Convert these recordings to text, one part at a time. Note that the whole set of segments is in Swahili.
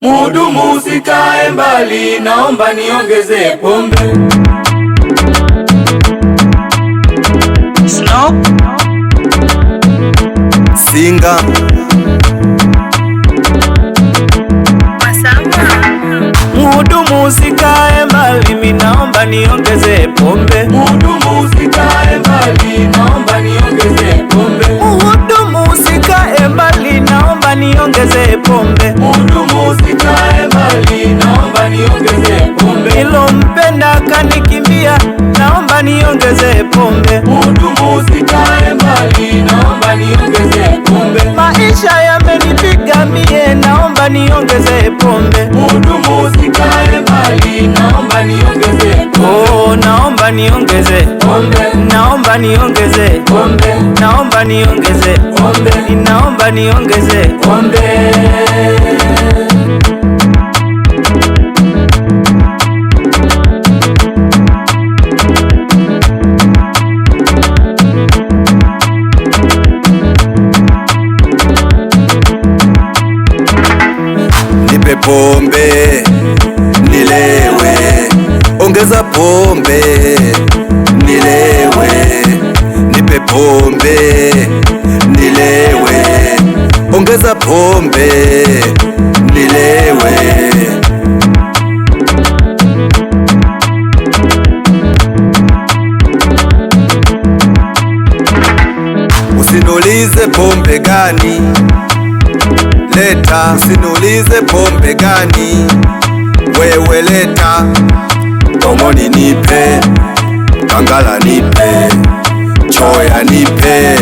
Mhudumu usikae mbali, naomba niongeze pombe. Snow Singa Mhudumu usikae mbali, mimi naomba niongeze pombe. Mhudumu usikae mbali, naomba niongeze pombe. Mhudumu usikae mbali, naomba niongeze pombe. Mhudumu usikae mbali, naomba niongeze pombe. Nilompenda kanikimbia, naomba niongeze pombe. Mhudumu usikae mbali, naomba niongeze pombe. Maisha yamenipiga mie, naomba niongeze pombe. Mhudumu usikae mbali, naomba niongeze pombe. Oh, naomba niongeze pombe. Naomba niongeze pombe. Naomba niongeze pombe. Naomba niongeze pombe. nipe pombe nilewe, ongeza pombe nilewe. Nipe pombe nilewe, ongeza pombe nilewe. Usiniulize pombe gani leta, usiniulize pombe gani wewe leta. Omoni nipe, Kangala nipe, Choya nipe,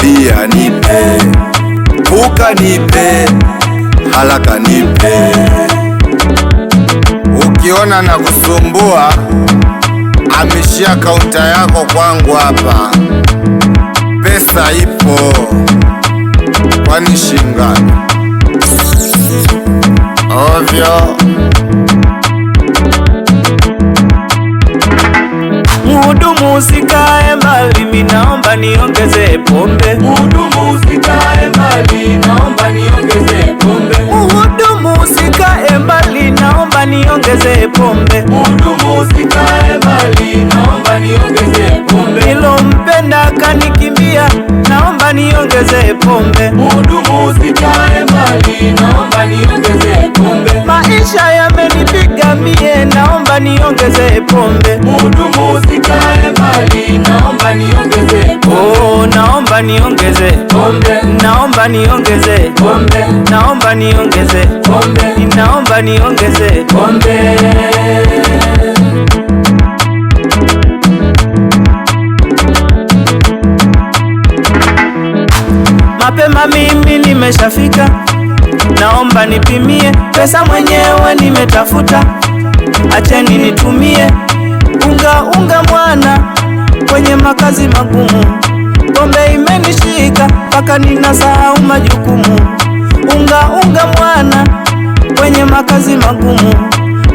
bia nipe, Puka nipe, Halaka nipe. Ukiona na kusumbua, amishia kaunta yako kwangu hapa, pesa ipo. Kwani shingapi? Ovyo. Mhudumu usikae mbali, mimi naomba niongeze pombe. Mhudumu usikae mbali, naomba niongeze pombe. Mhudumu usikae mbali, naomba niongeze pombe. Mhudumu usikae mbali, naomba niongeze pombe. Nilompenda kanikimbia, naomba niongeze pombe. Mhudumu usikae mbali, naomba niongeze pombe. Maisha yamenipiga mie, naomba niongeze pombe. Mhudumu usikae mbali, naomba niongeze pombe. Oh, naomba niongeze pombe. Naomba niongeze pombe. Naomba niongeze pombe. Naomba niongeze pombe. Mapema mimi nimeshafika, naomba nipimie pesa mwenyewe nimetafuta, acheni nitumie. Unga mwana kwenye makazi magumu, pombe imenishika mpaka ninasahau majukumu. Unga mwana kwenye makazi magumu,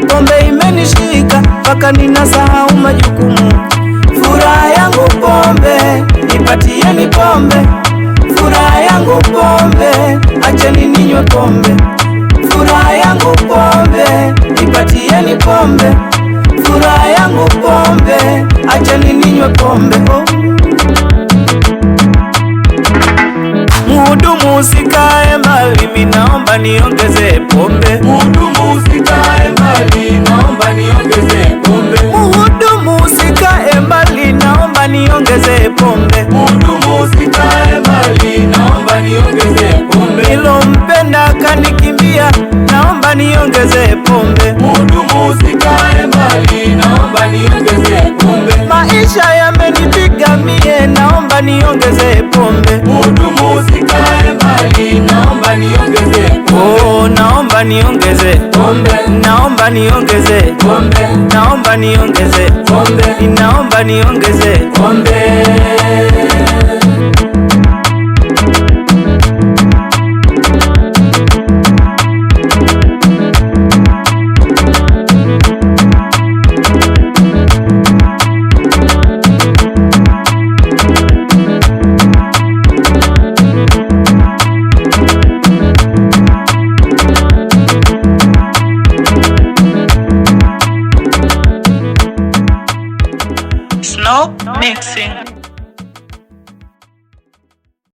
pombe imenishika mpaka ninasahau majukumu. Furaha yangu pombe, nipatieni pombe. Furaha yangu pombe, acheni ninywe pombe. Furaha yangu pombe, nipatieni pombe. Furaha yangu pombe, acheni ninywe pombe. Mhudumu usikae mbali, mimi naomba niongeze pombe. Mhudumu usikae mbali, naomba niongeze pombe. Mhudumu usikae mbali, naomba niongeze pombe. Mhudumu usikae mbali, naomba niongeze pombe. Nilompenda kanikimbia, naomba niongeze pombe. Mhudumu usikae mbali, naomba niongeze pombe. Maisha yamenipiga mie, naomba niongeze pombe. Mhudumu usikae mbali, naomba niongeze pombe. Oh, naomba niongeze pombe. Naomba niongeze pombe. Naomba niongeze pombe. Naomba niongeze pombe. No mixing.